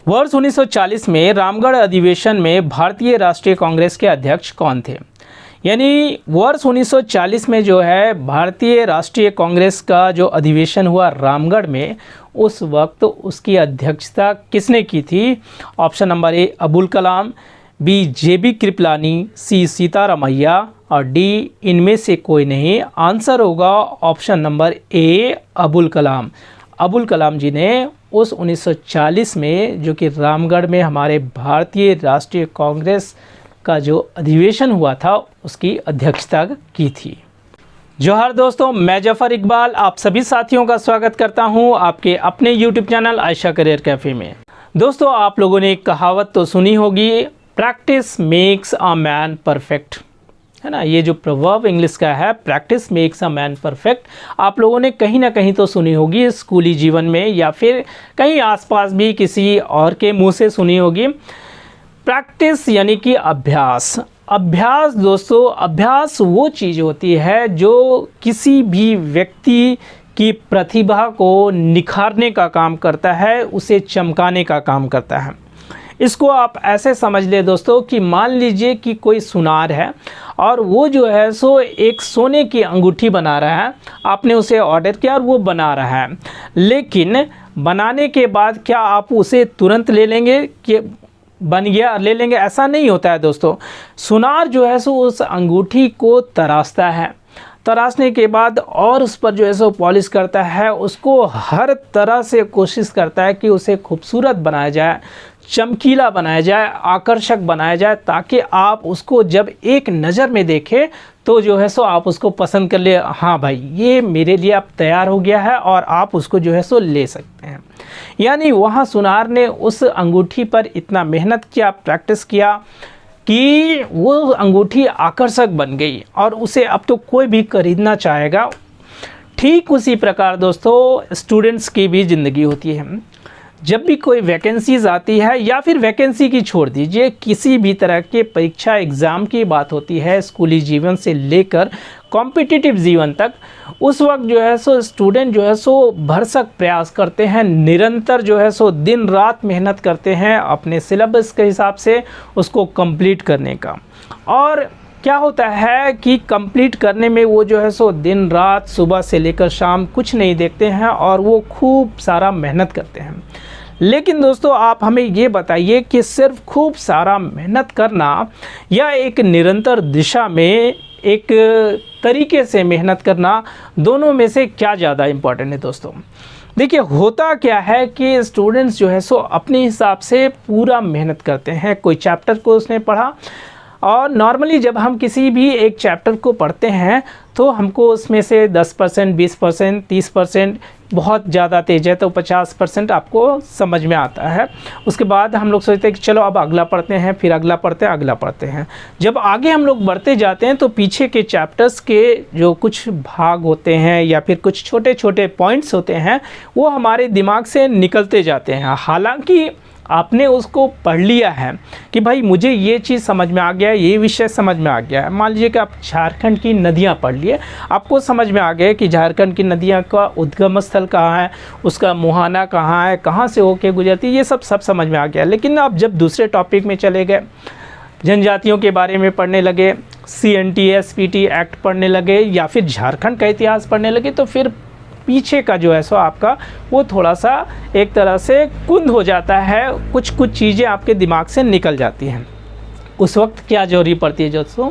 वर्ष 1940 में रामगढ़ अधिवेशन में भारतीय राष्ट्रीय कांग्रेस के अध्यक्ष कौन थे? यानी वर्ष 1940 में जो है भारतीय राष्ट्रीय कांग्रेस का जो अधिवेशन हुआ रामगढ़ में, उस वक्त उसकी अध्यक्षता किसने की थी? Option number A Abul Kalam, B J B Kripalani, C Sitaramayya और डी इनमें से कोई नहीं। आंसर होगा option number A Abul Kalam. Abul Kalam ji ने उस 1940 में जो कि रामगढ़ में हमारे भारतीय राष्ट्रीय कांग्रेस का जो अधिवेशन हुआ था उसकी अध्यक्षता की थी। जोहार दोस्तों, मैं जफर इकबाल आप सभी साथियों का स्वागत करता हूं आपके अपने YouTube channel Ayesha career cafe में। दोस्तों, आप लोगों ने एक कहावत तो सुनी होगी, practice makes a man perfect, है ना। ये जो प्रवर्ब इंग्लिश का है, practice makes a man perfect, आप लोगों ने कहीं ना कहीं तो सुनी होगी स्कूली जीवन में या फिर कहीं आसपास भी किसी और के मुंह से सुनी होगी। प्रैक्टिस यानी कि अभ्यास। अभ्यास दोस्तों, अभ्यास वो चीज़ होती है जो किसी भी व्यक्ति की प्रतिभा को निखारने का काम करता है, उसे चमकाने का काम करता है। इसको आप ऐसे समझ ले दोस्तों कि मान लीजिए कि कोई सुनार है और वो जो है सो एक सोने की अंगूठी बना रहा है, आपने उसे ऑर्डर किया और वो बना रहा है, लेकिन बनाने के बाद क्या आप उसे तुरंत ले लेंगे कि बन गया ले लेंगे? ऐसा नहीं होता है दोस्तों। सुनार जो है सो उस अंगूठी को तराशता है, तराशने के बाद और उस पर जो है सो पॉलिश करता है, उसको हर तरह से कोशिश करता है कि उसे खूबसूरत बनाया जाए, चमकीला बनाया जाए, आकर्षक बनाया जाए, ताकि आप उसको जब एक नज़र में देखें तो जो है सो आप उसको पसंद कर ले, हाँ भाई ये मेरे लिए अब तैयार हो गया है और आप उसको जो है सो ले सकते हैं। यानी वहाँ सुनार ने उस अंगूठी पर इतना मेहनत किया, प्रैक्टिस किया कि वो अंगूठी आकर्षक बन गई और उसे अब तो कोई भी खरीदना चाहेगा। ठीक उसी प्रकार दोस्तों स्टूडेंट्स की भी ज़िंदगी होती है। जब भी कोई वैकेंसीज़ आती है या फिर वैकेंसी की छोड़ दीजिए, किसी भी तरह के परीक्षा एग्ज़ाम की बात होती है, स्कूली जीवन से लेकर कॉम्पिटिटिव जीवन तक, उस वक्त जो है सो स्टूडेंट जो है सो भरसक प्रयास करते हैं, निरंतर जो है सो दिन रात मेहनत करते हैं अपने सिलेबस के हिसाब से उसको कंप्लीट करने का। और क्या होता है कि कंप्लीट करने में वो जो है सो दिन रात सुबह से लेकर शाम कुछ नहीं देखते हैं और वो खूब सारा मेहनत करते हैं। लेकिन दोस्तों आप हमें ये बताइए कि सिर्फ खूब सारा मेहनत करना या एक निरंतर दिशा में एक तरीके से मेहनत करना, दोनों में से क्या ज़्यादा इम्पोर्टेंट है दोस्तों? देखिए, होता क्या है कि स्टूडेंट्स जो है सो अपने हिसाब से पूरा मेहनत करते हैं। कोई चैप्टर को उसने पढ़ा और नॉर्मली जब हम किसी भी एक चैप्टर को पढ़ते हैं तो हमको उसमें से 10%, 20%, 30%, बहुत ज़्यादा तेज़ है तो 50% आपको समझ में आता है। उसके बाद हम लोग सोचते हैं कि चलो अब अगला पढ़ते हैं, फिर अगला पढ़ते हैं, अगला पढ़ते हैं। जब आगे हम लोग बढ़ते जाते हैं तो पीछे के चैप्टर्स के जो कुछ भाग होते हैं या फिर कुछ छोटे छोटे पॉइंट्स होते हैं वो हमारे दिमाग से निकलते जाते हैं। हालांकि आपने उसको पढ़ लिया है कि भाई मुझे ये चीज़ समझ में आ गया है, ये विषय समझ में आ गया है। मान लीजिए कि आप झारखंड की नदियाँ पढ़ लिए, आपको समझ में आ गया कि झारखंड की नदियाँ का उद्गम स्थल कहाँ है, उसका मुहाना कहाँ है, कहाँ से होके गुजरती है, ये सब समझ में आ गया। लेकिन आप जब दूसरे टॉपिक में चले गए, जनजातियों के बारे में पढ़ने लगे, CNT SPT एक्ट पढ़ने लगे या फिर झारखंड का इतिहास पढ़ने लगे, तो फिर पीछे का जो है सो आपका वो थोड़ा सा एक तरह से कुंद हो जाता है, कुछ चीज़ें आपके दिमाग से निकल जाती हैं। उस वक्त क्या जरूरी पड़ती है दोस्तों?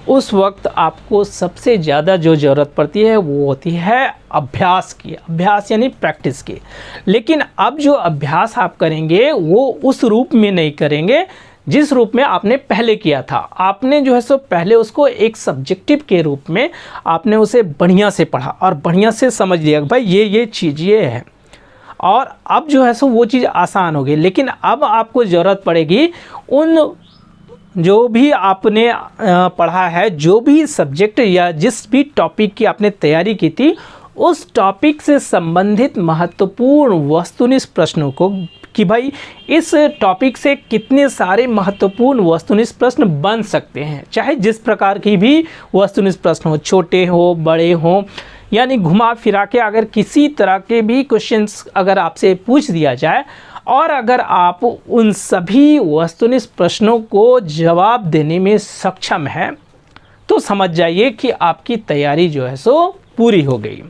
उस वक्त आपको सबसे ज़्यादा जो ज़रूरत पड़ती है वो होती है अभ्यास की। अभ्यास यानी प्रैक्टिस की। लेकिन अब जो अभ्यास आप करेंगे वो उस रूप में नहीं करेंगे जिस रूप में आपने पहले किया था। आपने जो है सो पहले उसको एक सब्जेक्टिव के रूप में आपने उसे बढ़िया से पढ़ा और बढ़िया से समझ लिया कि भाई ये चीज़ ये है, और अब जो है सो वो चीज़ आसान हो गई। लेकिन अब आपको ज़रूरत पड़ेगी उन जो भी आपने पढ़ा है, जो भी सब्जेक्ट या जिस भी टॉपिक की आपने तैयारी की थी, उस टॉपिक से संबंधित महत्वपूर्ण वस्तुनिष्ठ प्रश्नों को कि भाई इस टॉपिक से कितने सारे महत्वपूर्ण वस्तुनिष्ठ प्रश्न बन सकते हैं, चाहे जिस प्रकार की भी वस्तुनिष्ठ प्रश्न हो, छोटे हो बड़े हो, यानी घुमा फिरा के अगर किसी तरह के भी क्वेश्चंस अगर आपसे पूछ दिया जाए और अगर आप उन सभी वस्तुनिष्ठ प्रश्नों को जवाब देने में सक्षम हैं तो समझ जाइए कि आपकी तैयारी जो है सो पूरी हो गई।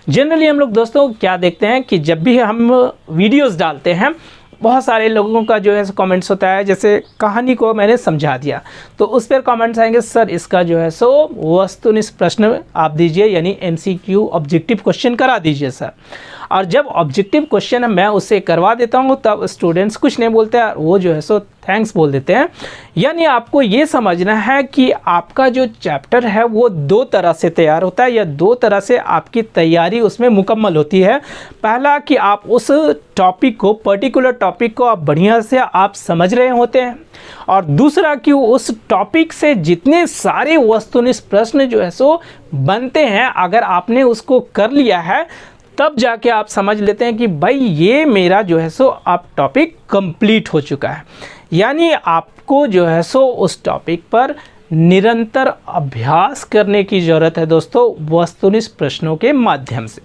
जनरली हम लोग दोस्तों क्या देखते हैं कि जब भी हम वीडियोस डालते हैं बहुत सारे लोगों का जो है सो कमेंट्स होता है, जैसे कहानी को मैंने समझा दिया तो उस पर कमेंट्स आएंगे सर इसका जो है सो वस्तुनिष्ठ प्रश्न आप दीजिए, यानी MCQ ऑब्जेक्टिव क्वेश्चन करा दीजिए सर। और जब ऑब्जेक्टिव क्वेश्चन मैं उससे करवा देता हूँ तब स्टूडेंट्स कुछ नहीं बोलते हैं, वो जो है सो थैंक्स बोल देते हैं। यानी आपको ये समझना है कि आपका जो चैप्टर है वो दो तरह से तैयार होता है या दो तरह से आपकी तैयारी उसमें मुकम्मल होती है। पहला कि आप उस टॉपिक को, पर्टिकुलर टॉपिक को आप बढ़िया से आप समझ रहे होते हैं, और दूसरा कि उस टॉपिक से जितने सारे वस्तुनिष्ठ प्रश्न जो है सो बनते हैं अगर आपने उसको कर लिया है तब जाके आप समझ लेते हैं कि भाई ये मेरा जो है सो अब टॉपिक कंप्लीट हो चुका है। यानी आपको जो है सो उस टॉपिक पर निरंतर अभ्यास करने की ज़रूरत है दोस्तों, वस्तुनिष्ठ प्रश्नों के माध्यम से।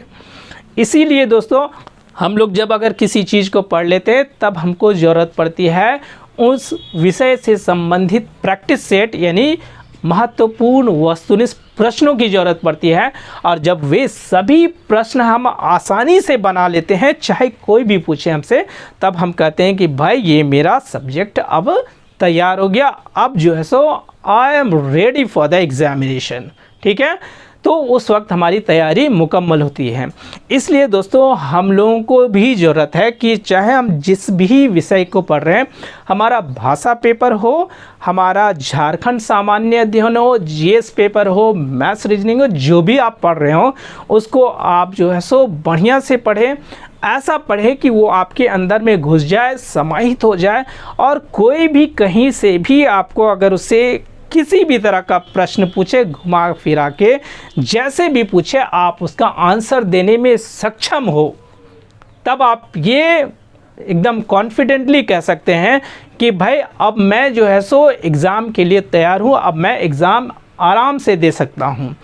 इसीलिए दोस्तों हम लोग जब अगर किसी चीज़ को पढ़ लेते हैं तब हमको ज़रूरत पड़ती है उस विषय से संबंधित प्रैक्टिस सेट यानी महत्वपूर्ण वस्तुनिष्ठ प्रश्नों की ज़रूरत पड़ती है। और जब वे सभी प्रश्न हम आसानी से बना लेते हैं चाहे कोई भी पूछे हमसे, तब हम कहते हैं कि भाई ये मेरा सब्जेक्ट अब तैयार हो गया, अब जो है so I am ready for the examination. ठीक है, तो उस वक्त हमारी तैयारी मुकम्मल होती है। इसलिए दोस्तों हम लोगों को भी ज़रूरत है कि चाहे हम जिस भी विषय को पढ़ रहे हैं, हमारा भाषा पेपर हो, हमारा झारखंड सामान्य अध्ययन हो, GS पेपर हो, मैथ्स रीजनिंग हो, जो भी आप पढ़ रहे हो उसको आप जो है सो बढ़िया से पढ़ें। ऐसा पढ़े कि वो आपके अंदर में घुस जाए, समाहित हो जाए, और कोई भी कहीं से भी आपको अगर उससे किसी भी तरह का प्रश्न पूछे, घुमा फिरा के जैसे भी पूछे, आप उसका आंसर देने में सक्षम हो, तब आप ये एकदम कॉन्फिडेंटली कह सकते हैं कि भाई अब मैं जो है सो एग्ज़ाम के लिए तैयार हूँ, अब मैं एग्ज़ाम आराम से दे सकता हूँ।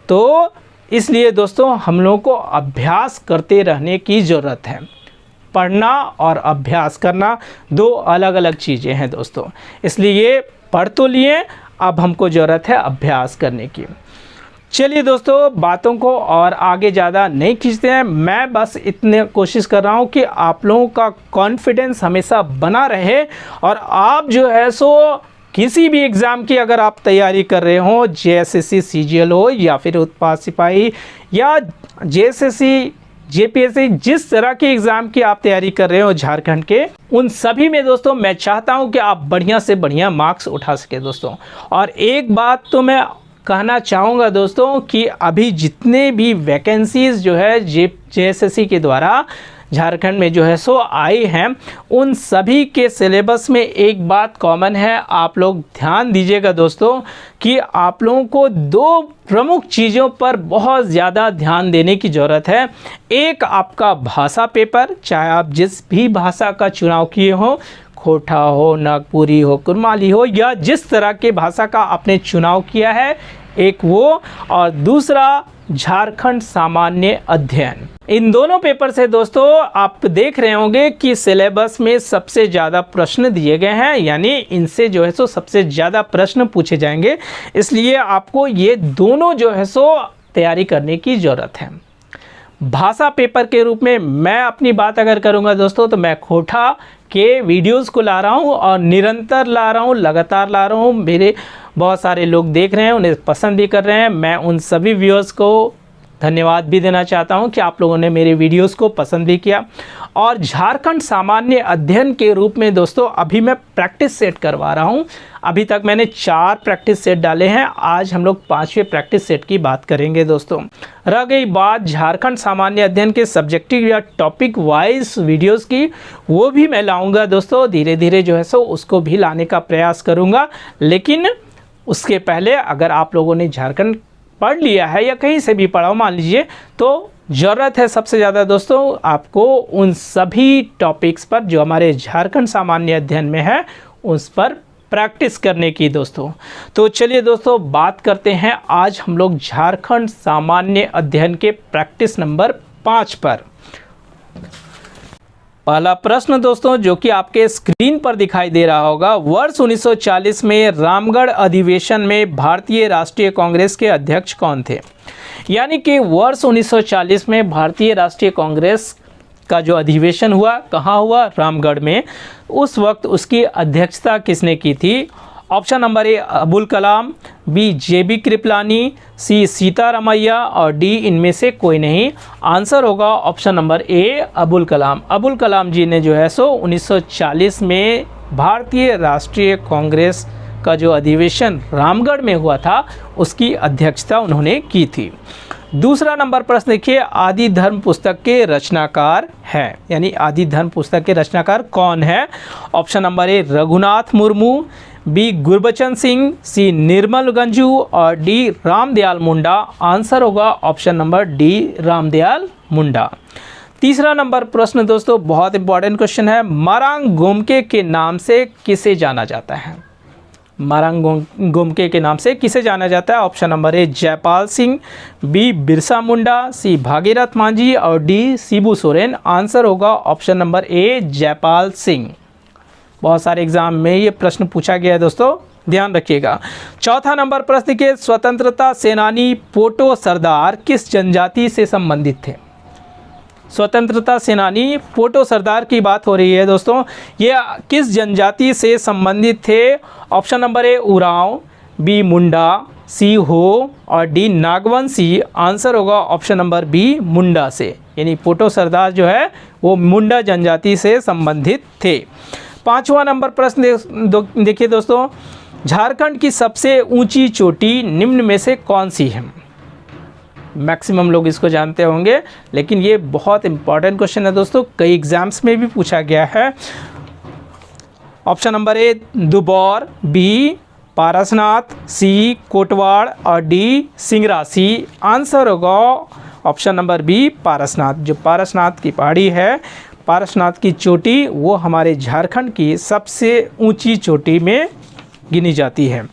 तो इसलिए दोस्तों हम लोगों को अभ्यास करते रहने की ज़रूरत है। पढ़ना और अभ्यास करना दो अलग अलग चीज़ें हैं दोस्तों। इसलिए पढ़ तो लिए, अब हमको ज़रूरत है अभ्यास करने की। चलिए दोस्तों बातों को और आगे ज़्यादा नहीं खींचते हैं, मैं बस इतने कोशिश कर रहा हूँ कि आप लोगों का कॉन्फिडेंस हमेशा बना रहे, और आप जो है सो किसी भी एग्ज़ाम की अगर आप तैयारी कर रहे हो, JSSC CGL हो या फिर उत्पाद सिपाही या JSSC JPSC, जिस तरह के एग्ज़ाम की आप तैयारी कर रहे हो झारखंड के, उन सभी में दोस्तों मैं चाहता हूं कि आप बढ़िया से बढ़िया मार्क्स उठा सके दोस्तों। और एक बात तो मैं कहना चाहूँगा दोस्तों कि अभी जितने भी वैकेंसीज़ जो है JSSC के द्वारा झारखंड में जो है सो आई हैं, उन सभी के सिलेबस में एक बात कॉमन है। आप लोग ध्यान दीजिएगा दोस्तों कि आप लोगों को दो प्रमुख चीज़ों पर बहुत ज़्यादा ध्यान देने की ज़रूरत है। एक आपका भाषा पेपर, चाहे आप जिस भी भाषा का चुनाव किए हो, खोटा हो, नागपुरी हो, कुरमाली हो, या जिस तरह के भाषा का आपने चुनाव किया है, एक वो, और दूसरा झारखंड सामान्य अध्ययन। इन दोनों पेपर से दोस्तों आप देख रहे होंगे कि सिलेबस में सबसे ज़्यादा प्रश्न दिए गए हैं, यानी इनसे जो है सो सबसे ज़्यादा प्रश्न पूछे जाएंगे। इसलिए आपको ये दोनों जो है सो तैयारी करने की ज़रूरत है। भाषा पेपर के रूप में मैं अपनी बात अगर करूंगा दोस्तों, तो मैं खोटा के वीडियोस को ला रहा हूं और निरंतर ला रहा हूं, लगातार ला रहा हूं। मेरे बहुत सारे लोग देख रहे हैं, उन्हें पसंद भी कर रहे हैं। मैं उन सभी व्यूअर्स को धन्यवाद भी देना चाहता हूं कि आप लोगों ने मेरे वीडियोस को पसंद भी किया। और झारखंड सामान्य अध्ययन के रूप में दोस्तों अभी मैं प्रैक्टिस सेट करवा रहा हूं। अभी तक मैंने 4 प्रैक्टिस सेट डाले हैं, आज हम लोग 5वें प्रैक्टिस सेट की बात करेंगे दोस्तों। रह गई बात झारखंड सामान्य अध्ययन के सब्जेक्टिव या टॉपिक वाइज वीडियोस की, वो भी मैं लाऊंगा दोस्तों, धीरे धीरे जो है सो उसको भी लाने का प्रयास करूँगा। लेकिन उसके पहले अगर आप लोगों ने झारखंड पढ़ लिया है या कहीं से भी पढ़ा हो मान लीजिए, तो ज़रूरत है सबसे ज़्यादा दोस्तों आपको उन सभी टॉपिक्स पर जो हमारे झारखंड सामान्य अध्ययन में है उस पर प्रैक्टिस करने की दोस्तों। तो चलिए दोस्तों बात करते हैं आज हम लोग झारखंड सामान्य अध्ययन के प्रैक्टिस नंबर 5 पर। पहला प्रश्न दोस्तों जो कि आपके स्क्रीन पर दिखाई दे रहा होगा, वर्ष 1940 में रामगढ़ अधिवेशन में भारतीय राष्ट्रीय कांग्रेस के अध्यक्ष कौन थे? यानी कि वर्ष 1940 में भारतीय राष्ट्रीय कांग्रेस का जो अधिवेशन हुआ, कहाँ हुआ? रामगढ़ में। उस वक्त उसकी अध्यक्षता किसने की थी? Option number A Abul Kalam, B J B Kripalani, C Sitaramayya और डी इनमें से कोई नहीं। आंसर होगा option number A Abul Kalam. Abul Kalam ji ने जो है सो 1940 में भारतीय राष्ट्रीय कांग्रेस का जो अधिवेशन रामगढ़ में हुआ था उसकी अध्यक्षता उन्होंने की थी। दूसरा नंबर प्रश्न देखिए, आदि धर्म पुस्तक के रचनाकार हैं, यानी आदि धर्म पुस्तक के रचनाकार कौन है? Option number A Raghunath Murmu, B Gurbachan Singh, C Nirmal Ganju और डी रामदयाल मुंडा। आंसर होगा option number D Ramdayal Munda. तीसरा नंबर प्रश्न दोस्तों बहुत इंपॉर्टेंट क्वेश्चन है, मारांग गोमके के नाम से किसे जाना जाता है? मारांग गोमके के नाम से किसे जाना जाता है? Option number A Jaipal Singh, B Birsa Munda, C Bhagirath Manjhi और डी शिबू सोरेन। आंसर होगा option number A Jaipal Singh. बहुत सारे एग्जाम में ये प्रश्न पूछा गया है दोस्तों, ध्यान रखिएगा। चौथा नंबर प्रश्न के, स्वतंत्रता सेनानी पोटो सरदार किस जनजाति से संबंधित थे? स्वतंत्रता सेनानी पोटो सरदार की बात हो रही है दोस्तों, ये किस जनजाति से संबंधित थे? Option number A Oraon, B Munda, C Ho और डी नागवंशी। आंसर होगा ऑप्शन नंबर बी मुंडा से, यानी पोटो सरदार जो है वो मुंडा जनजाति से संबंधित थे। पांचवा नंबर प्रश्न देखिए दोस्तों, झारखंड की सबसे ऊंची चोटी निम्न में से कौन सी है? मैक्सिमम लोग इसको जानते होंगे, लेकिन ये बहुत इंपॉर्टेंट क्वेश्चन है दोस्तों, कई एग्जाम्स में भी पूछा गया है। Option number A Dubaur, B Parasnath, C Kotwar और डी सिंगरासी। आंसर होगा ऑप्शन नंबर बी पारसनाथ। जो पारसनाथ की पहाड़ी है, पारसनाथ की चोटी, वो हमारे झारखंड की सबसे ऊंची चोटी में गिनी जाती है।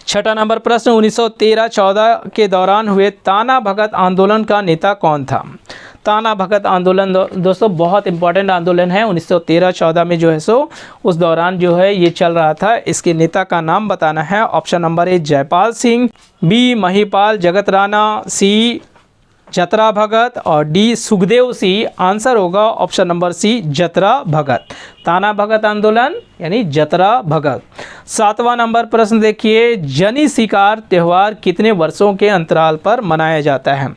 छठा नंबर प्रश्न, 1913-14 के दौरान हुए ताना भगत आंदोलन का नेता कौन था? ताना भगत आंदोलन दोस्तों बहुत इंपॉर्टेंट आंदोलन है, 1913-14 में जो है सो उस दौरान जो है ये चल रहा था। इसके नेता का नाम बताना है। Option number A Jaipal Singh, B Mahipal Jagat Rana, C Jatra Bhagat और डी सुखदेव सिंह। आंसर होगा option number C Jatra Bhagat. Tana Bhagat आंदोलन यानी जतरा भगत। सातवां नंबर प्रश्न देखिए, जनी शिकार त्यौहार कितने वर्षों के अंतराल पर मनाया जाता है?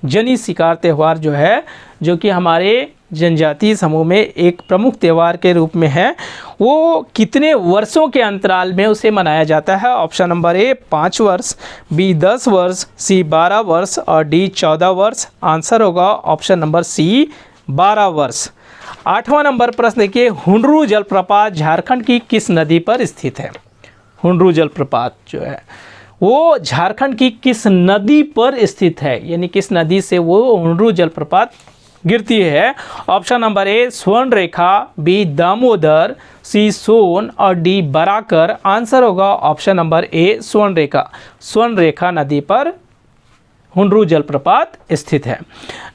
जनी शिकार त्यौहार जो है, जो कि हमारे जनजातीय समूह में एक प्रमुख त्यौहार के रूप में है, वो कितने वर्षों के अंतराल में उसे मनाया जाता है? ऑप्शन नंबर ए 5 वर्ष, बी 10 वर्ष, सी 12 वर्ष और डी 14 वर्ष। आंसर होगा ऑप्शन नंबर सी 12 वर्ष। आठवां नंबर प्रश्न देखिए, हुंडरू जलप्रपात झारखंड की किस नदी पर स्थित है? हुंडरू जलप्रपात जो है वो झारखंड की किस नदी पर स्थित है, यानी किस नदी से वो हुंडरू जलप्रपात गिरती है? ऑप्शन नंबर ए स्वर्ण रेखा, बी दामोदर, सी सोन और डी बराकर। आंसर होगा ऑप्शन नंबर ए स्वर्ण रेखा। स्वर्ण रेखा नदी पर हुंडरू जलप्रपात स्थित है।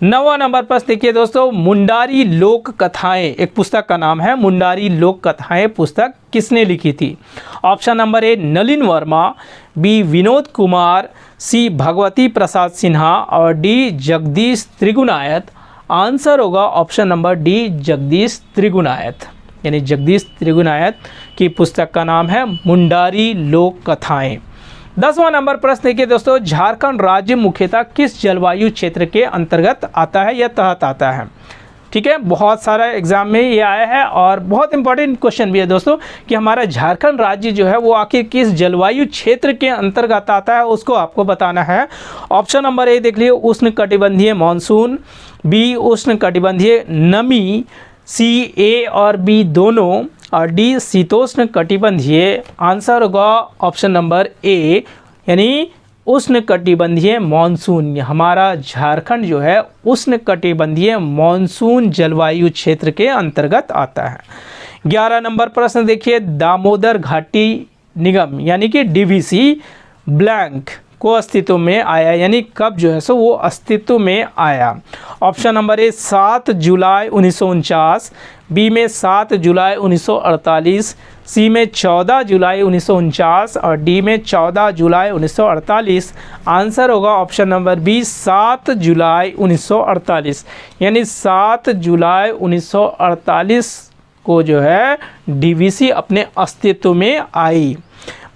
9वां नंबर प्रश्न देखिए दोस्तों, मुंडारी लोक कथाएं एक पुस्तक का नाम है। मुंडारी लोक कथाएं पुस्तक किसने लिखी थी? Option number A Nalin Verma, B Vinod Kumar, C Bhagwati Prasad Sinha और डी जगदीश त्रिगुणायत। आंसर होगा option number D Jagdish Trigunayat, यानी जगदीश त्रिगुणायत की पुस्तक का नाम है मुंडारी लोक कथाएं। 10वां नंबर प्रश्न देखिए दोस्तों, झारखंड राज्य मुख्यतः किस जलवायु क्षेत्र के अंतर्गत आता है या तहत आता है? ठीक है, बहुत सारा एग्जाम में ये आया है और बहुत इंपॉर्टेंट क्वेश्चन भी है दोस्तों कि हमारा झारखंड राज्य जो है वो आखिर किस जलवायु क्षेत्र के अंतर्गत आता है, उसको आपको बताना है। ऑप्शन नंबर ए देख लीजिए, उष्ण कटिबंधीय मानसून, बी उष्ण कटिबंधीय नमी, सी ए और बी दोनों और डी शीतोष्ण कटिबंधीय। आंसर होगा ऑप्शन नंबर ए यानी उष्ण कटिबंधीय मानसून। हमारा झारखंड जो है उष्ण कटिबंधीय मानसून जलवायु क्षेत्र के अंतर्गत आता है। 11 नंबर प्रश्न देखिए, दामोदर घाटी निगम यानी कि डीवीसी ब्लैंक को अस्तित्व में आया, यानी कब जो है सो वो अस्तित्व में आया। ऑप्शन नंबर ए 7 जुलाई 1949, बी में 7 जुलाई 1948, सी में 14 जुलाई 1949 और डी में 14 जुलाई 1948। आंसर होगा ऑप्शन नंबर बी 7 जुलाई 1948, यानी 7 जुलाई 1948 को जो है डीवीसी अपने अस्तित्व में आई।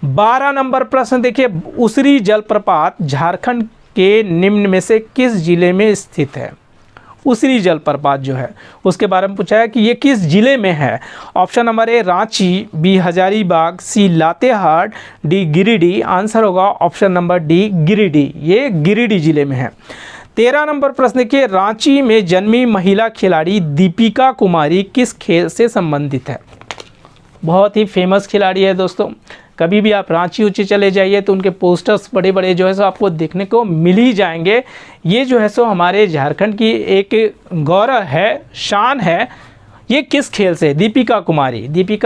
12 नंबर प्रश्न देखिए, उसरी जलप्रपात झारखंड के निम्न में से किस जिले में स्थित है। उसरी जलप्रपात जो है उसके बारे में पूछा है कि ये किस जिले में है। Option number A Ranchi, B Hazaribagh, C Latehar, D Giridih. Answer होगा ऑप्शन नंबर डी गिरिडीह, ये गिरिडीह जिले में है। 13 नंबर प्रश्न के, रांची में जन्मी महिला खिलाड़ी दीपिका कुमारी किस खेल से संबंधित है। बहुत ही फेमस खिलाड़ी है दोस्तों, कभी भी आप रांची ऊँचे चले जाइए तो उनके पोस्टर्स बड़े बड़े जो है सो आपको देखने को मिल ही जाएंगे। ये जो है सो हमारे झारखंड की एक गौरव है, शान है। ये किस खेल से, दीपिका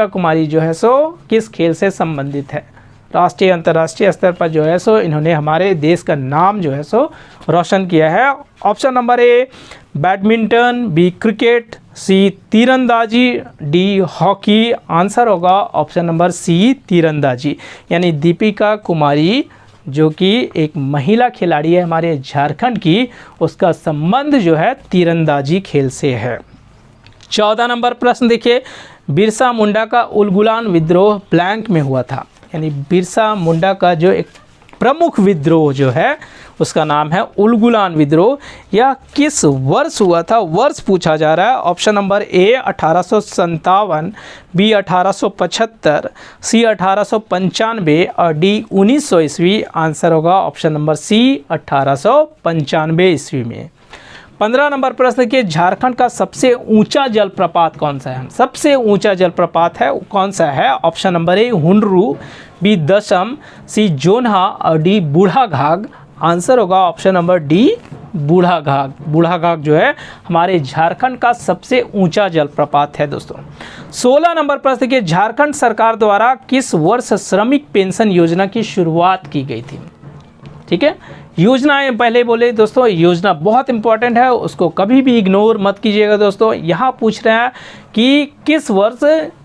कुमारी जो है सो किस खेल से संबंधित है। राष्ट्रीय अंतर्राष्ट्रीय स्तर पर जो है सो इन्होंने हमारे देश का नाम जो है सो रोशन किया है। Option number A badminton, B cricket, C तीरंदाजी, डी हॉकी। आंसर होगा ऑप्शन नंबर सी तीरंदाजी, यानी दीपिका कुमारी जो कि एक महिला खिलाड़ी है हमारे झारखंड की, उसका संबंध जो है तीरंदाजी खेल से है। 14 नंबर प्रश्न देखिए, बिरसा मुंडा का उलगुलान विद्रोह ब्लैंक में हुआ था, यानी बिरसा मुंडा का जो एक प्रमुख विद्रोह जो है उसका नाम है उलगुलान विद्रोह। यह किस वर्ष हुआ था, वर्ष पूछा जा रहा है। ऑप्शन नंबर ए 1857, बी 1875, सी 1895 और डी 1900 ईस्वी। आंसर होगा ऑप्शन नंबर सी 1895 ईस्वी में। 15 नंबर प्रश्न के, झारखंड का सबसे ऊंचा जलप्रपात कौन सा है। सबसे ऊंचा जलप्रपात है कौन सा है। Option number A Hundru, B Dassam, C Jonha और डी बूढ़ा घाघ। आंसर होगा option number D Budha Ghagh. बूढ़ा घाघ जो है हमारे झारखंड का सबसे ऊंचा जलप्रपात है दोस्तों। 16 नंबर प्रश्न के, झारखंड सरकार द्वारा किस वर्ष श्रमिक पेंशन योजना की शुरुआत की गई थी। ठीक है, योजनाएं पहले बोले दोस्तों, योजना बहुत इंपॉर्टेंट है, उसको कभी भी इग्नोर मत कीजिएगा दोस्तों। यहाँ पूछ रहे हैं कि किस वर्ष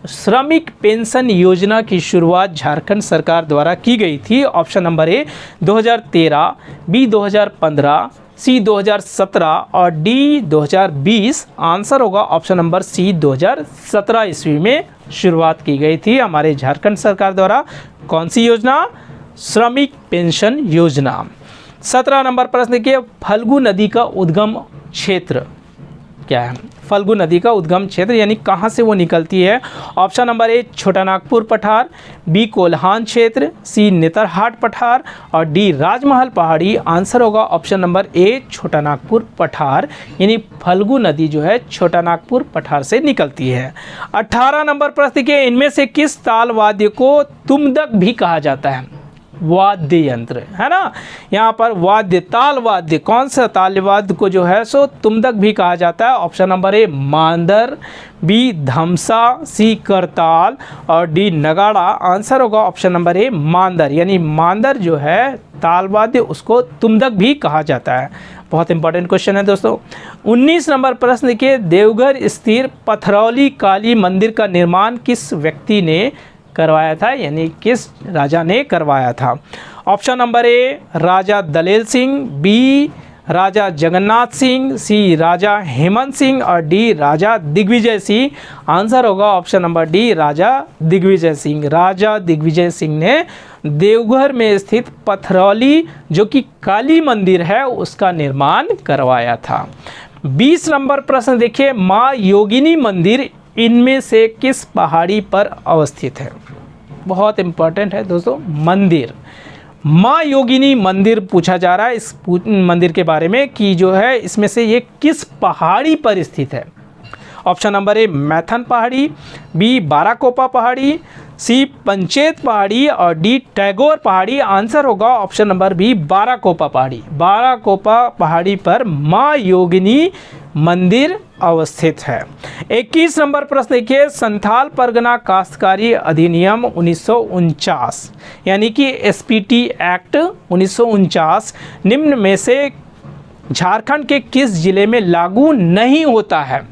श्रमिक पेंशन योजना की शुरुआत झारखंड सरकार द्वारा की गई थी। ऑप्शन नंबर ए 2013, बी 2015, सी 2017 और डी 2020। आंसर होगा ऑप्शन नंबर सी 2017 ईस्वी में शुरुआत की गई थी हमारे झारखंड सरकार द्वारा। कौन सी योजना, श्रमिक पेंशन योजना। 17 नंबर प्रश्न के, फल्गु नदी का उद्गम क्षेत्र क्या है। फल्गु नदी का उद्गम क्षेत्र यानी कहाँ से वो निकलती है। ऑप्शन नंबर ए छोटा नागपुर पठार, बी कोल्हान क्षेत्र, सी नेतरहाट पठार और डी राजमहल पहाड़ी। आंसर होगा ऑप्शन नंबर ए छोटा नागपुर पठार, यानी फल्गु नदी जो है छोटा नागपुर पठार से निकलती है। 18 नंबर प्रश्न के, इनमें से किस ताल वाद्य को तुमदक भी कहा जाता है। वाद्य यंत्र है ना, यहाँ पर वाद्य, ताल वाद्य, कौन सा ताल वाद्य को जो है सो तुमदक भी कहा जाता है। ऑप्शन नंबर ए मांदर, बी धमसा, सी करताल और डी नगाड़ा। आंसर होगा ऑप्शन नंबर ए मांदर, यानी मांदर जो है ताल वाद्य उसको तुमदक भी कहा जाता है। बहुत इंपॉर्टेंट क्वेश्चन है दोस्तों। 19 नंबर प्रश्न के, देवघर स्थित पथरौली काली मंदिर का निर्माण किस व्यक्ति ने करवाया था, यानी किस राजा ने करवाया था। Option number A Raja Dalel Singh, B Raja Jagannath Singh, C Raja Hemant Singh और डी राजा दिग्विजय सिंह। आंसर होगा option number D Raja Digvijay Singh. Raja Digvijay Singh ने देवघर में स्थित पथरौली जो कि काली मंदिर है उसका निर्माण करवाया था। 20 नंबर प्रश्न देखिए, माँ योगिनी मंदिर इनमें से किस पहाड़ी पर अवस्थित है। बहुत इंपॉर्टेंट है दोस्तों मंदिर, माँ योगिनी मंदिर पूछा जा रहा है इस मंदिर के बारे में कि जो है इसमें से ये किस पहाड़ी पर स्थित है। ऑप्शन नंबर ए मैथन पहाड़ी, बी बाराकोपा पहाड़ी, सी पंचेत पहाड़ी और डी टैगोर पहाड़ी। आंसर होगा ऑप्शन नंबर बी बाराकोपा पहाड़ी। बाराकोपा पहाड़ी पर माँ योगिनी मंदिर अवस्थित है। 21 नंबर प्रश्न देखिए, संथाल परगना काश्तकारी अधिनियम 1949 यानी कि एसपीटी एक्ट 1949 निम्न में से झारखंड के किस जिले में लागू नहीं होता है?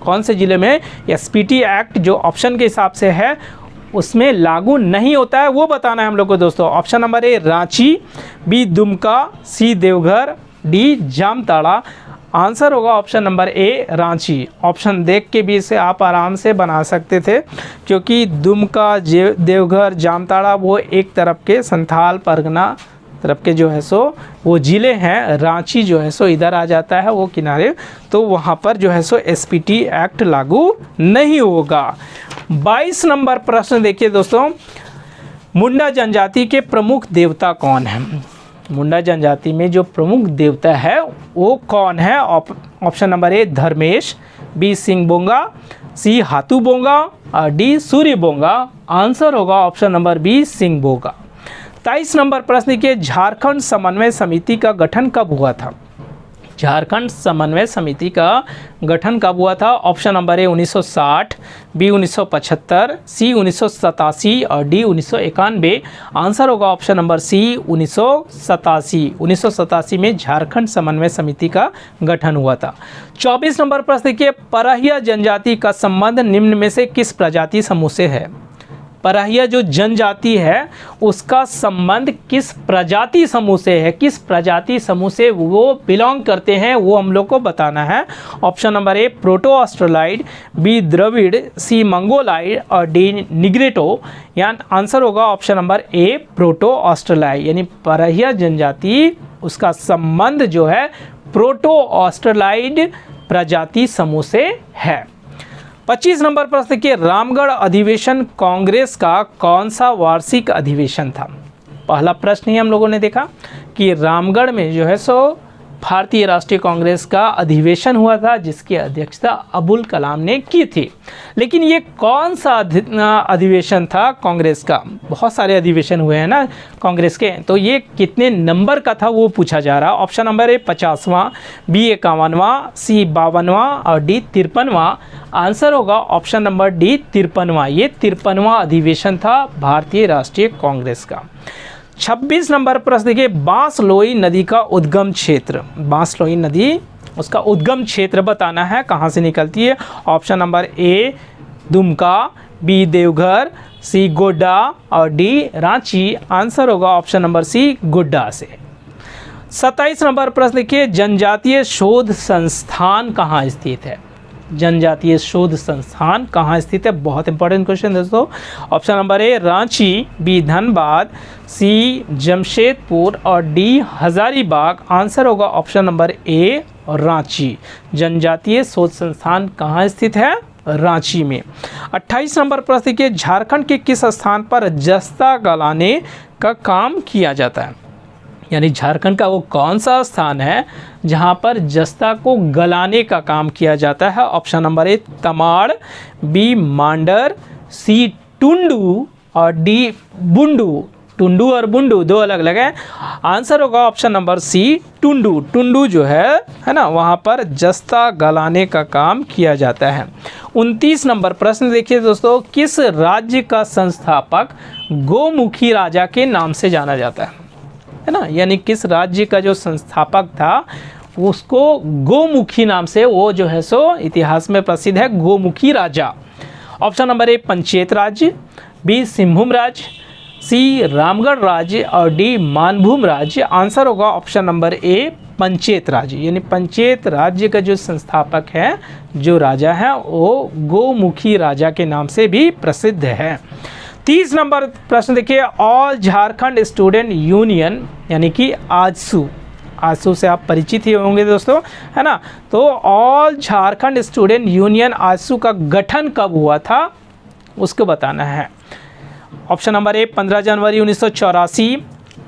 कौन से जिले में एसपीटी एक्ट जो ऑप्शन के हिसाब से है उसमें लागू नहीं होता है, वो बताना है हम लोग को दोस्तों। Option number A Ranchi, B Dumka, C Deoghar, D Jamtara. Answer होगा option number A Ranchi. Option देख के भी इसे आप आराम से बना सकते थे, क्योंकि दुमका, देवघर, जामताड़ा वो एक तरफ के संथाल परगना तरफ के जो है सो वो ज़िले हैं। रांची जो है सो इधर आ जाता है वो किनारे, तो वहाँ पर जो है सो एसपीटी एक्ट लागू नहीं होगा। 22 नंबर प्रश्न देखिए दोस्तों, मुंडा जनजाति के प्रमुख देवता कौन है? मुंडा जनजाति में जो प्रमुख देवता है वो कौन है? Option number A Dharmesh, B Singh Bonga, C Hathu Bonga और डी सूर्य बोंगा। आंसर होगा option number B Singh Bonga. 23 number प्रश्न के झारखंड समन्वय समिति का गठन कब हुआ था? झारखंड समन्वय समिति का गठन कब हुआ था? ऑप्शन नंबर ए 1960, बी 1975, सी 1987 और डी 1991। आंसर होगा ऑप्शन नंबर सी 1987। 1987 में झारखंड समन्वय समिति का गठन हुआ था। 24 नंबर प्रश्न के परहिया जनजाति का संबंध निम्न में से किस प्रजाति समूह से है? परहिया जो जनजाति है उसका संबंध किस प्रजाति समूह से है? किस प्रजाति समूह से वो बिलोंग करते हैं वो हम लोग को बताना है। Option number A proto Australoid, B Dravid, C Mongoloid और डी निग्रेटो। यानी आंसर होगा option number A proto Australoid. यानी परहिया जनजाति उसका संबंध जो है प्रोटो ऑस्ट्रेलाइड प्रजाति समूह से है। 25 नंबर प्रश्न के रामगढ़ अधिवेशन कांग्रेस का कौन सा वार्षिक अधिवेशन था? पहला प्रश्न ही हम लोगों ने देखा कि रामगढ़ में जो है सो भारतीय राष्ट्रीय कांग्रेस का अधिवेशन हुआ था जिसकी अध्यक्षता अबुल कलाम ने की थी। लेकिन ये कौन सा अधिवेशन था कांग्रेस का? बहुत सारे अधिवेशन हुए हैं ना कांग्रेस के, तो ये कितने नंबर का था वो पूछा जा रहा है। ऑप्शन नंबर ए 50वां, बी 51वां, सी 52वां और डी 53वां। आंसर होगा ऑप्शन नंबर डी 53वां। ये 53वां अधिवेशन था भारतीय राष्ट्रीय कांग्रेस का। 26 नंबर प्रश्न देखिए, बांसलोई नदी का उद्गम क्षेत्र। बांसलोई नदी उसका उद्गम क्षेत्र बताना है, कहाँ से निकलती है। Option number A Dumka, B Deoghar, C Godda और डी रांची। आंसर होगा ऑप्शन नंबर सी गोड्डा से। 27 नंबर प्रश्न देखिए, जनजातीय शोध संस्थान कहाँ स्थित है? जनजातीय शोध संस्थान कहाँ स्थित है? बहुत इंपॉर्टेंट क्वेश्चन दोस्तों। Option number A Ranchi, B Dhanbad, C Jamshedpur और डी हजारीबाग। आंसर होगा ऑप्शन नंबर ए रांची। जनजातीय शोध संस्थान कहाँ स्थित है? रांची में। 28 नंबर प्रश्न के झारखंड के किस स्थान पर जस्ता गलाने का काम किया जाता है? यानी झारखंड का वो कौन सा स्थान है जहाँ पर जस्ता को गलाने का काम किया जाता है? Option number A Tamar, B Mandar, C Tundu और डी बुंडू। टुंडू और बुंडू दो अलग अलग हैं। आंसर होगा ऑप्शन नंबर सी टुंडू। टुंडू जो है ना, वहाँ पर जस्ता गलाने का काम किया जाता है। 29 नंबर प्रश्न देखिए दोस्तों, किस राज्य का संस्थापक गोमुखी राजा के नाम से जाना जाता है ना? यानी किस राज्य का जो संस्थापक था उसको गोमुखी नाम से वो जो है सो इतिहास में प्रसिद्ध है, गोमुखी राजा। ऑप्शन नंबर ए पंचेत राज्य, बी सिंहभूम राज्य, सी रामगढ़ राज्य और डी मानभूम राज्य। आंसर होगा ऑप्शन नंबर ए पंचेत राज्य। यानी पंचेत राज्य का जो संस्थापक है, जो राजा है, वो गोमुखी राजा के नाम से भी प्रसिद्ध है। 30 नंबर प्रश्न देखिए, ऑल झारखंड स्टूडेंट यूनियन यानी कि आजसू। आजसू से आप परिचित ही होंगे दोस्तों, है ना? तो all Jharkhand student union AJSU का गठन कब हुआ था उसको बताना है। ऑप्शन नंबर ए 15 जनवरी 1984,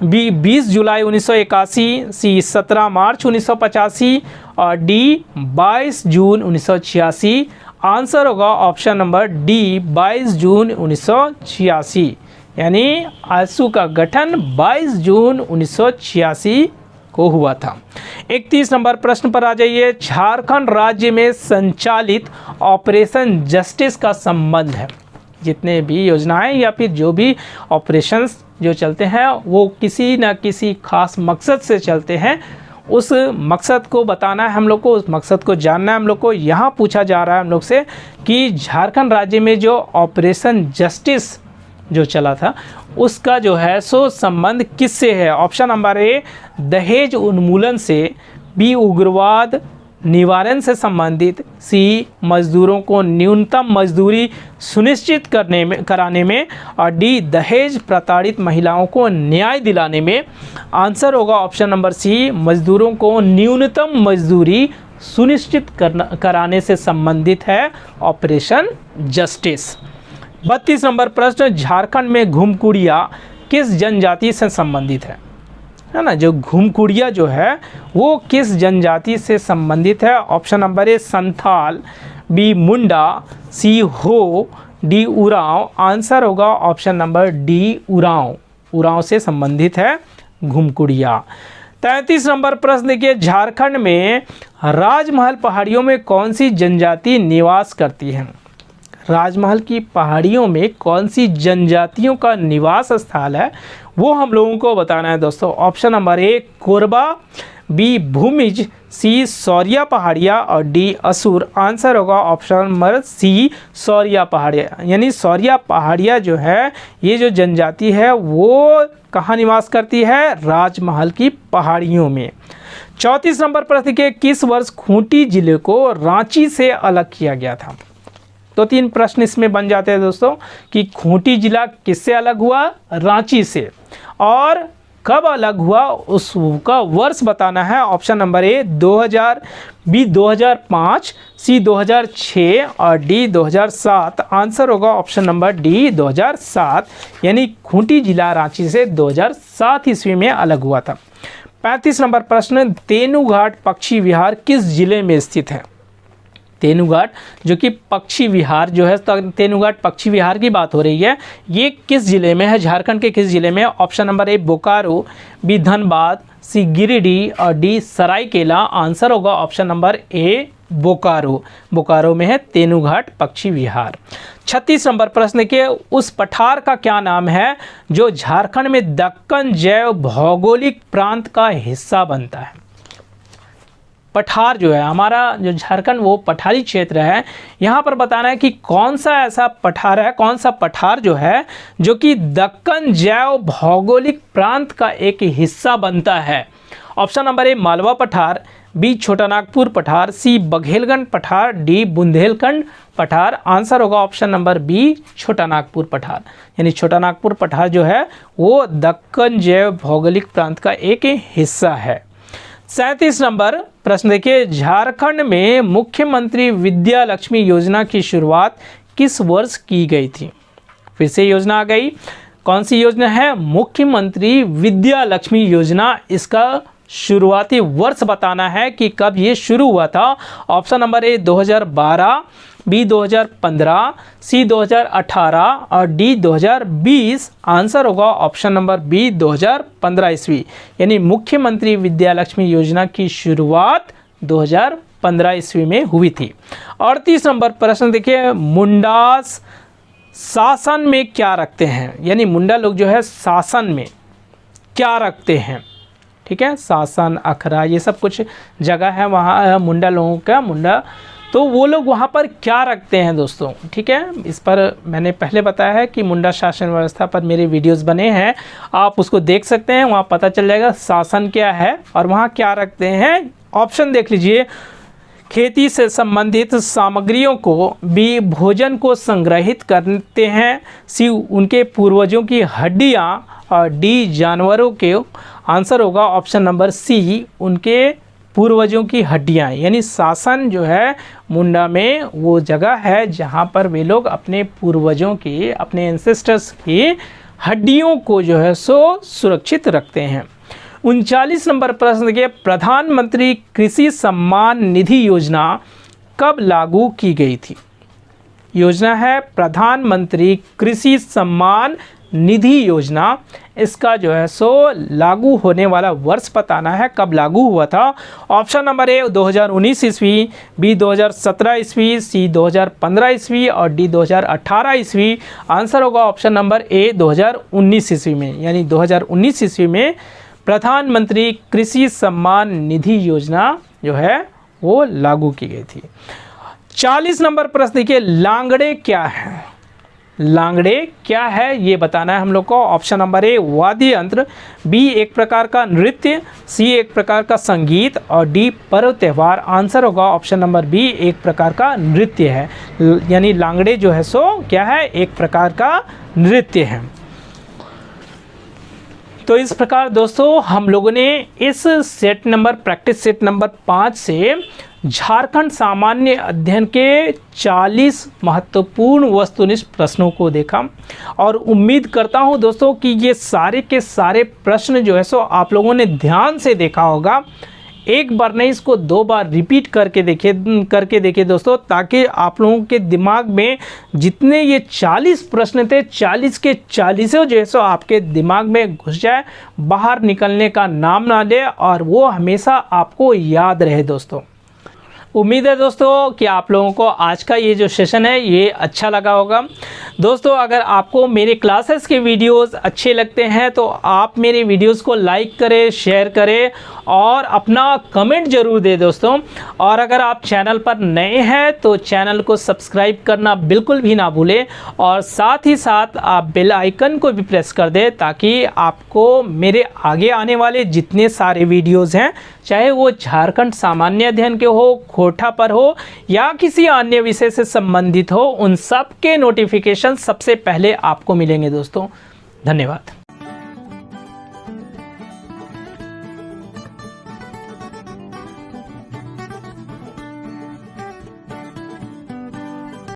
बी 20 जुलाई 1981, सी 17 मार्च 1985 और डी 22 जून 1986। आंसर होगा ऑप्शन नंबर डी 22 जून 1986। यानी आजसू का गठन 22 जून 1986 को हुआ था। 31 नंबर प्रश्न पर आ जाइए। झारखंड राज्य में संचालित ऑपरेशन जस्टिस का संबंध है। जितने भी योजनाएं या फिर जो भी ऑपरेशंस जो चलते हैं वो किसी न किसी खास मकसद से चलते हैं। उस मकसद को बताना है हम लोग को, उस मकसद को जानना है हम लोग को। यहाँ पूछा जा रहा है हम लोग से कि झारखंड राज्य में जो ऑपरेशन जस्टिस जो चला था उसका जो है सो संबंध किससे है। ऑप्शन नंबर ए दहेज उन्मूलन से, बी उग्रवाद निवारण से संबंधित, सी मजदूरों को न्यूनतम मजदूरी सुनिश्चित कराने में और डी दहेज प्रताड़ित महिलाओं को न्याय दिलाने में। आंसर होगा ऑप्शन नंबर सी मजदूरों को न्यूनतम मजदूरी सुनिश्चित कराने से संबंधित है ऑपरेशन जस्टिस। 32 नंबर प्रश्न, झारखंड में घुमकुड़िया किस जनजाति से संबंधित है ना। जो घुमकुड़िया जो है वो किस जनजाति से संबंधित है। Option number A Santhal, B Munda, C Ho, D Oraon. Answer होगा option number D Oraon. Oraon से संबंधित है घुमकुड़िया। 33 नंबर प्रश्न देखिए, झारखंड में राजमहल पहाड़ियों में कौन सी जनजाति निवास करती है। राजमहल की पहाड़ियों में कौन सी जनजातियों का निवास स्थल है वो हम लोगों को बताना है दोस्तों। Option number A Korba, B Bhumij, C Sauria Paharia और डी असुर। आंसर होगा option number C Sauria Paharia. यानी सौरिया पहाड़िया जो है ये जो जनजाति है वो कहाँ निवास करती है, राजमहल की पहाड़ियों में। 34 नंबर प्रश्न के किस वर्ष खूंटी जिले को रांची से अलग किया गया था। तो 3 प्रश्न इसमें बन जाते हैं दोस्तों कि खूंटी जिला किससे अलग हुआ, रांची से, और कब अलग हुआ उसका वर्ष बताना है। ऑप्शन नंबर ए 2000, बी 2005, सी 2006 और डी 2007। आंसर होगा ऑप्शन नंबर डी 2007। यानी खूंटी जिला रांची से 2007 ईस्वी में अलग हुआ था। 35 नंबर प्रश्न, तेनूघाट पक्षी विहार किस जिले में स्थित है। तेनूघाट जो कि पक्षी विहार जो है, तो तेनूघाट पक्षी विहार की बात हो रही है, ये किस ज़िले में है, झारखंड के किस ज़िले में। Option number A Bokaro, B Dhanbad, C Giridih और डी सरायकेला। आंसर होगा option number A Bokaro. Bokaro में है तेनूघाट पक्षी विहार। 36 नंबर प्रश्न के उस पठार का क्या नाम है जो झारखंड में दक्कन जैव भौगोलिक प्रांत का हिस्सा बनता है। पठार जो है हमारा जो झारखंड वो पठारी क्षेत्र है। यहाँ पर बताना है कि कौन सा ऐसा पठार है, कौन सा पठार जो है जो कि दक्कन जैव भौगोलिक प्रांत का एक हिस्सा बनता है। ऑप्शन नंबर ए मालवा पठार, बी छोटानागपुर पठार, सी बघेलखंड पठार, डी बुंदेलखंड पठार। आंसर होगा ऑप्शन नंबर बी छोटानागपुर पठार। यानी छोटानागपुर पठार जो है वो दक्कन जैव भौगोलिक प्रांत का एक हिस्सा है। 37 नंबर प्रश्न देखिए, झारखंड में मुख्यमंत्री विद्या लक्ष्मी योजना की शुरुआत किस वर्ष की गई थी। फिर से योजना आ गई, कौन सी योजना है, मुख्यमंत्री विद्या लक्ष्मी योजना। इसका शुरुआती वर्ष बताना है कि कब ये शुरू हुआ था। ऑप्शन नंबर ए 2012, बी 2015, सी 2018 और डी 2020। आंसर होगा ऑप्शन नंबर बी 2015 ईस्वी। यानी मुख्यमंत्री विद्या लक्ष्मी योजना की शुरुआत 2015 ईस्वी में हुई थी। 38 नंबर प्रश्न देखिए, मुंडास शासन में क्या रखते हैं। यानी मुंडा लोग जो है शासन में क्या रखते हैं, ठीक है, शासन अखरा ये सब कुछ जगह है वहाँ मुंडा लोगों का। मुंडा तो वो लोग वहाँ पर क्या रखते हैं दोस्तों, ठीक है। इस पर मैंने पहले बताया है कि मुंडा शासन व्यवस्था पर मेरे वीडियोस बने हैं, आप उसको देख सकते हैं, वहाँ पता चल जाएगा शासन क्या है और वहाँ क्या रखते हैं। ऑप्शन देख लीजिए, खेती से संबंधित सामग्रियों को, बी भोजन को संग्रहित करते हैं, सी उनके पूर्वजों की हड्डियाँ और डी जानवरों के। आंसर होगा ऑप्शन नंबर सी उनके पूर्वजों की हड्डियाँ। यानी शासन जो है मुंडा में वो जगह है जहाँ पर वे लोग अपने पूर्वजों की, अपने एंसेस्टर्स की हड्डियों को जो है सो सुरक्षित रखते हैं। 39 नंबर प्रश्न के, प्रधानमंत्री कृषि सम्मान निधि योजना कब लागू की गई थी। योजना है प्रधानमंत्री कृषि सम्मान निधि योजना। इसका जो है सो लागू होने वाला वर्ष बताना है, कब लागू हुआ था। ऑप्शन नंबर ए 2019 ईस्वी, बी 2017 ईस्वी, सी 2015 ईस्वी और डी 2018 ईस्वी। आंसर होगा ऑप्शन नंबर ए 2019 ईस्वी में, यानी 2019 ईस्वी में प्रधानमंत्री कृषि सम्मान निधि योजना जो है वो लागू की गई थी। 40 नंबर प्रश्न देखिए, लांगड़े क्या है? लांगड़े क्या है ये बताना है हम लोग को। ऑप्शन नंबर ए वाद्य यंत्र, बी एक प्रकार का नृत्य, सी एक प्रकार का संगीत और डी पर्व त्यौहार। आंसर होगा ऑप्शन नंबर बी एक प्रकार का नृत्य है, यानी लांगड़े जो है सो क्या है, एक प्रकार का नृत्य है। तो इस प्रकार दोस्तों हम लोगों ने इस set number practice set number 5 से झारखंड सामान्य अध्ययन के 40 महत्वपूर्ण वस्तुनिष्ठ प्रश्नों को देखा और उम्मीद करता हूं दोस्तों कि ये सारे के सारे प्रश्न जो है सो आप लोगों ने ध्यान से देखा होगा। एक बार नहीं, इसको 2 बार रिपीट करके देखिए दोस्तों, ताकि आप लोगों के दिमाग में जितने ये 40 प्रश्न थे 40 के 40 जो है सो आपके दिमाग में घुस जाए, बाहर निकलने का नाम ना ले और वो हमेशा आपको याद रहे दोस्तों। उम्मीद है दोस्तों कि आप लोगों को आज का ये जो सेशन है ये अच्छा लगा होगा। दोस्तों अगर आपको मेरे क्लासेस के वीडियोस अच्छे लगते हैं तो आप मेरे वीडियोस को लाइक करें, शेयर करें और अपना कमेंट ज़रूर दें दोस्तों। और अगर आप चैनल पर नए हैं तो चैनल को सब्सक्राइब करना बिल्कुल भी ना भूलें और साथ ही साथ आप बेल आइकन को भी प्रेस कर दें, ताकि आपको मेरे आगे आने वाले जितने सारे वीडियोज़ हैं, चाहे वो झारखंड सामान्य अध्ययन के हो, कोटा पर हो या किसी अन्य विषय से संबंधित हो, उन सब के नोटिफिकेशन सबसे पहले आपको मिलेंगे दोस्तों। धन्यवाद।